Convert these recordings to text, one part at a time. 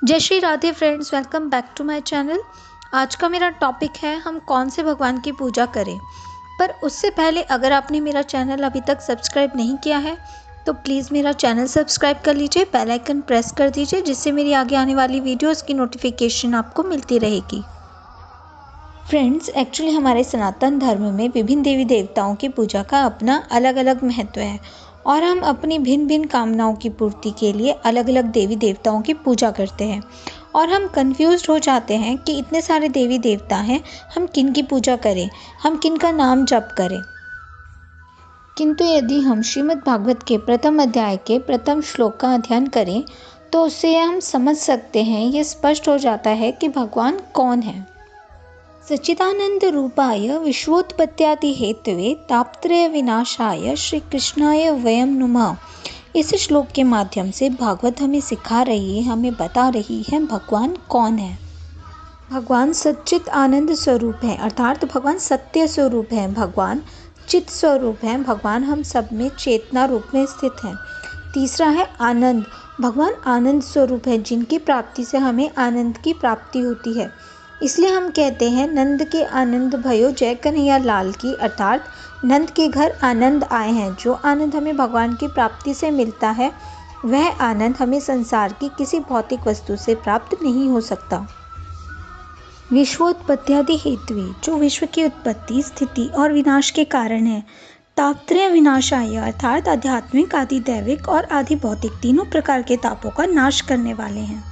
जय Shri Radhe friends, welcome back to my channel. आज का मेरा टॉपिक है हम कौन से भगवान की पूजा करें। पर उससे पहले अगर आपने मेरा चैनल अभी तक सब्सक्राइब नहीं किया है तो प्लीज़ मेरा चैनल सब्सक्राइब कर लीजिए, बेल आइकन प्रेस कर दीजिए, जिससे मेरी आगे आने वाली वीडियोस की नोटिफिकेशन आपको मिलती रहेगी। फ्रेंड्स, एक्चुअली हमारे सनातन धर्म में विभिन्न देवी देवताओं की पूजा का अपना अलग अलग महत्व है और हम अपनी भिन्न भिन्न कामनाओं की पूर्ति के लिए अलग अलग देवी देवताओं की पूजा करते हैं और हम कंफ्यूज्ड हो जाते हैं कि इतने सारे देवी देवता हैं, हम किन की पूजा करें, हम किन का नाम जप करें। किंतु यदि हम श्रीमद् भागवत के प्रथम अध्याय के प्रथम श्लोक का अध्ययन करें तो उससे हम समझ सकते हैं, ये स्पष्ट हो जाता है कि भगवान कौन है। सच्चिदानंद रूपाय विश्वोत्पत्त्यादि हेतवे तापत्रय विनाशाय श्री कृष्णाय वयम नुमः। इस श्लोक के माध्यम से भागवत हमें सिखा रही है, हमें बता रही है भगवान कौन है। भगवान सच्चित आनंद स्वरूप है, अर्थात भगवान सत्य स्वरूप है, भगवान चित स्वरूप है, भगवान हम सब में चेतना रूप में स्थित है। तीसरा है आनंद, भगवान आनंद स्वरूप है, जिनकी प्राप्ति से हमें आनंद की प्राप्ति होती है। इसलिए हम कहते हैं नंद के आनंद भयो जय कन्हैया लाल की, अर्थात नंद के घर आनंद आए हैं। जो आनंद हमें भगवान की प्राप्ति से मिलता है वह आनंद हमें संसार की किसी भौतिक वस्तु से प्राप्त नहीं हो सकता। विश्वोत्पत्त्यादि हेतु, जो विश्व की उत्पत्ति, स्थिति और विनाश के कारण है। तापत्रय विनाशाय, अर्थात आध्यात्मिक, आदि दैविक और आदि भौतिक तीनों प्रकार के तापों का नाश करने वाले हैं।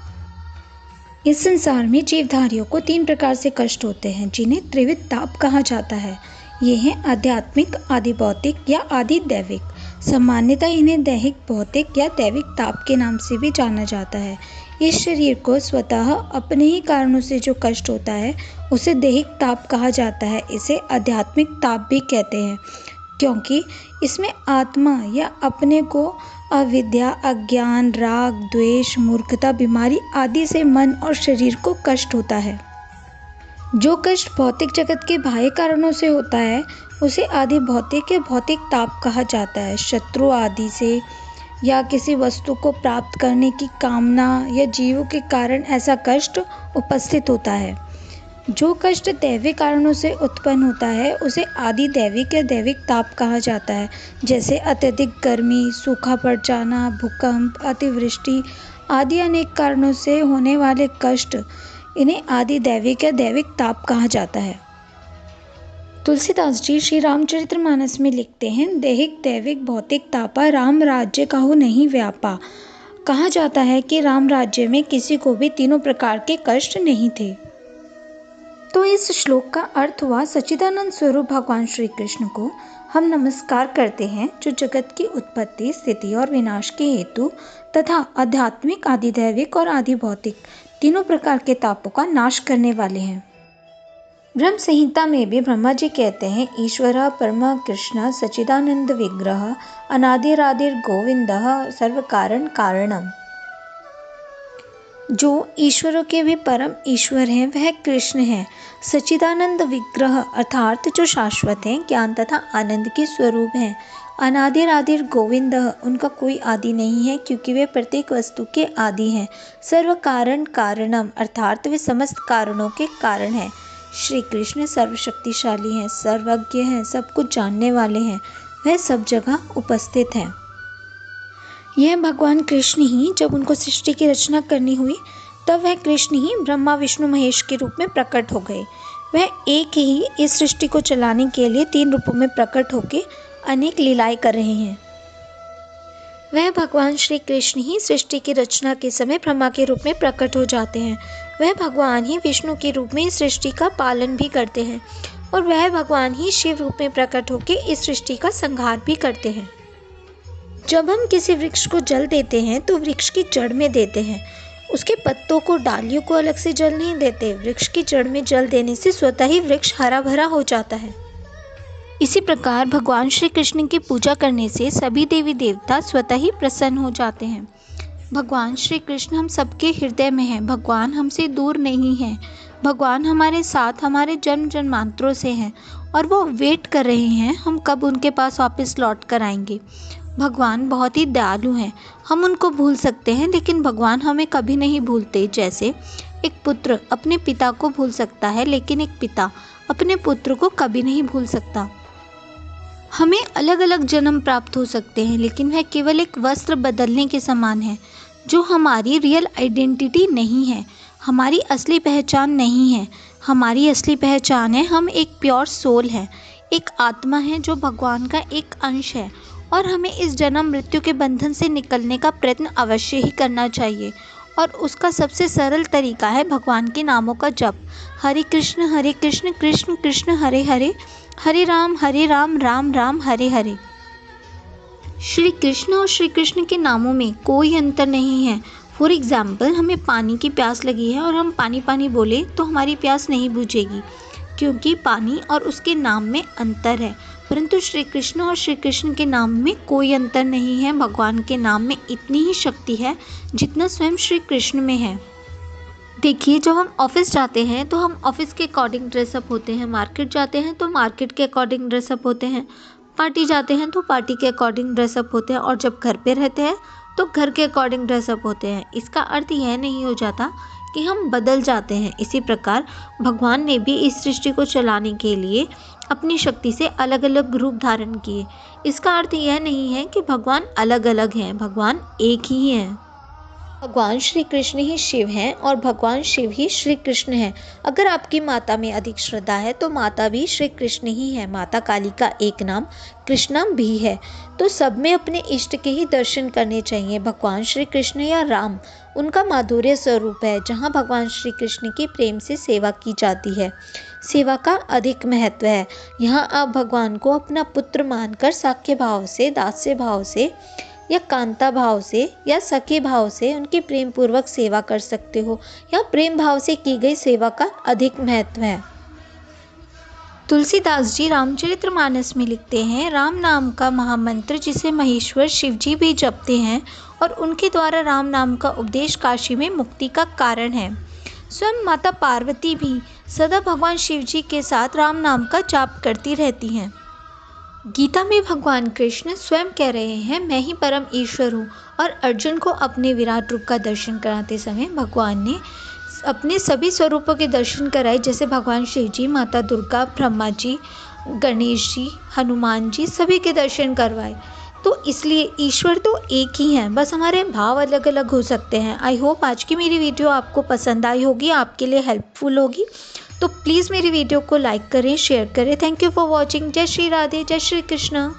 इस संसार में जीवधारियों को तीन प्रकार से कष्ट होते हैं जिन्हें त्रिविध ताप कहा जाता है। ये हैं आध्यात्मिक, आदि भौतिक या आदि दैविक। सामान्यतः इन्हें दैहिक, भौतिक या दैविक ताप के नाम से भी जाना जाता है। इस शरीर को स्वतः अपने ही कारणों से जो कष्ट होता है उसे दैहिक ताप कहा जाता है। इसे आध्यात्मिक ताप भी कहते हैं क्योंकि इसमें आत्मा या अपने को अविद्या, अज्ञान, राग, द्वेष, मूर्खता, बीमारी आदि से मन और शरीर को कष्ट होता है। जो कष्ट भौतिक जगत के बाह्य कारणों से होता है उसे आदि भौतिक या भौतिक ताप कहा जाता है। शत्रु आदि से या किसी वस्तु को प्राप्त करने की कामना या जीवों के कारण ऐसा कष्ट उपस्थित होता है। जो कष्ट दैविक कारणों से उत्पन्न होता है उसे आदि दैविक या दैविक ताप कहा जाता है, जैसे अत्यधिक गर्मी, सूखा पड़ जाना, भूकंप, अतिवृष्टि आदि अनेक कारणों से होने वाले कष्ट, इन्हें आदि दैविक या दैविक ताप कहा जाता है। तुलसीदास जी श्री रामचरितमानस में लिखते हैं, दैहिक दैविक भौतिक तापा राम राज्य काहू नहीं व्यापा। कहा जाता है कि राम राज्य में किसी को भी तीनों प्रकार के कष्ट नहीं थे। तो इस श्लोक का अर्थ हुआ, सच्चिदानंद स्वरूप भगवान श्री कृष्ण को हम नमस्कार करते हैं जो जगत की उत्पत्ति, स्थिति और विनाश के हेतु तथा आध्यात्मिक, आदि दैविक और आदि भौतिक तीनों प्रकार के तापों का नाश करने वाले हैं। ब्रह्म संहिता में भी ब्रह्मा जी कहते हैं, ईश्वर परम कृष्ण सच्चिदानंद विग्रह अनादिरादिर गोविंद सर्व कारण कारणम। जो ईश्वरों के भी परम ईश्वर हैं वह कृष्ण हैं। सच्चिदानंद विग्रह अर्थात जो शाश्वत हैं, ज्ञान तथा आनंद के स्वरूप हैं। अनादिरादिर गोविंद, उनका कोई आदि नहीं है क्योंकि वे प्रत्येक वस्तु के आदि हैं। सर्व कारण कारणम, अर्थात वे समस्त कारणों के कारण हैं। श्री कृष्ण सर्वशक्तिशाली हैं, सर्वज्ञ हैं, सब कुछ जानने वाले हैं, वह सब जगह उपस्थित हैं। यह भगवान कृष्ण ही जब उनको सृष्टि की रचना करनी हुई तब वह कृष्ण ही ब्रह्मा विष्णु महेश के रूप में प्रकट हो गए। वह एक ही इस सृष्टि को चलाने के लिए तीन रूपों में प्रकट होकर अनेक लीलाएं कर रहे हैं। वह भगवान श्री कृष्ण ही सृष्टि की रचना के समय ब्रह्मा के रूप में प्रकट हो जाते हैं। वह भगवान ही विष्णु के रूप में इस सृष्टि का पालन भी करते हैं और वह भगवान ही शिव रूप में प्रकट होकर इस सृष्टि का संहार भी करते हैं। जब हम किसी वृक्ष को जल देते हैं तो वृक्ष की जड़ में देते हैं, उसके पत्तों को, डालियों को अलग से जल नहीं देते। वृक्ष की जड़ में जल देने से स्वतः ही वृक्ष हरा भरा हो जाता है। इसी प्रकार भगवान श्री कृष्ण की पूजा करने से सभी देवी देवता स्वतः ही प्रसन्न हो जाते हैं। भगवान श्री कृष्ण हम सबके हृदय में हैं, भगवान हमसे दूर नहीं हैं। भगवान हमारे साथ हमारे जन्म जन्मांतरों से हैं और वो वेट कर रहे हैं हम कब उनके पास वापस लौट कर आएंगे। भगवान बहुत ही दयालु हैं। हम उनको भूल सकते हैं लेकिन भगवान हमें कभी नहीं भूलते। जैसे एक पुत्र अपने पिता को भूल सकता है लेकिन एक पिता अपने पुत्र को कभी नहीं भूल सकता। हमें अलग अलग जन्म प्राप्त हो सकते हैं लेकिन वह केवल एक वस्त्र बदलने के समान है, जो हमारी रियल आइडेंटिटी नहीं है, हमारी असली पहचान नहीं है। हमारी असली पहचान है, हम एक प्योर सोल है, एक आत्मा है जो भगवान का एक अंश है। और हमें इस जन्म मृत्यु के बंधन से निकलने का प्रयत्न अवश्य ही करना चाहिए। और उसका सबसे सरल तरीका है भगवान के नामों का जप। हरे कृष्ण कृष्ण कृष्ण हरे हरे, हरे राम राम राम हरे हरे। श्री कृष्ण और श्री कृष्ण के नामों में कोई अंतर नहीं है। फॉर एग्जाम्पल, हमें पानी की प्यास लगी है और हम पानी पानी बोले तो हमारी प्यास नहीं बुझेगी, क्योंकि पानी और उसके नाम में अंतर है। परंतु श्री कृष्ण और श्री कृष्ण के नाम में कोई अंतर नहीं है। भगवान के नाम में इतनी ही शक्ति है जितना स्वयं श्री कृष्ण में है। देखिए, जब हम ऑफिस जाते हैं तो हम ऑफिस के अकॉर्डिंग ड्रेसअप होते हैं, मार्केट जाते हैं तो मार्केट के अकॉर्डिंग ड्रेसअप होते हैं, पार्टी जाते हैं तो पार्टी के अकॉर्डिंग ड्रेसअप होते हैं, और जब घर पे रहते हैं तो घर के अकॉर्डिंग ड्रेसअप होते हैं। इसका अर्थ यह नहीं हो जाता कि हम बदल जाते हैं। इसी प्रकार भगवान ने भी इस सृष्टि को चलाने के लिए अपनी शक्ति से अलग अलग रूप धारण किए। इसका अर्थ यह नहीं है कि भगवान अलग अलग हैं, भगवान एक ही हैं। भगवान श्री कृष्ण ही शिव हैं और भगवान शिव ही श्री कृष्ण हैं। अगर आपकी माता में अधिक श्रद्धा है तो माता भी श्री कृष्ण ही है। माता काली का एक नाम कृष्णा भी है। तो सब में अपने इष्ट के ही दर्शन करने चाहिए। भगवान श्री कृष्ण या राम उनका माधुर्य स्वरूप है, जहाँ भगवान श्री कृष्ण की प्रेम से सेवा की जाती है। सेवा का अधिक महत्व है। यहाँ आप भगवान को अपना पुत्र मानकर साख्य भाव से, दास्य भाव से या कांता भाव से या सखे भाव से उनकी प्रेम पूर्वक सेवा कर सकते हो। या प्रेम भाव से की गई सेवा का अधिक महत्व है। तुलसीदास जी रामचरितमानस में लिखते हैं, राम नाम का महामंत्र जिसे महेश्वर शिव जी भी जपते हैं और उनके द्वारा राम नाम का उपदेश काशी में मुक्ति का कारण है। स्वयं माता पार्वती भी सदा भगवान शिव जी के साथ राम नाम का जाप करती रहती हैं। गीता में भगवान कृष्ण स्वयं कह रहे हैं, मैं ही परम ईश्वर हूँ। और अर्जुन को अपने विराट रूप का दर्शन कराते समय भगवान ने अपने सभी स्वरूपों के दर्शन कराए, जैसे भगवान शिव जी, माता दुर्गा, ब्रह्मा जी, गणेश जी, हनुमान जी, सभी के दर्शन करवाए। तो इसलिए ईश्वर तो एक ही हैं, बस हमारे भाव अलग अलग हो सकते हैं। आई होप आज की मेरी वीडियो आपको पसंद आई होगी, आपके लिए हेल्पफुल होगी। तो प्लीज़ मेरी वीडियो को लाइक करें, शेयर करें। Thank you for watching. जय श्री राधे, जय श्री कृष्ण।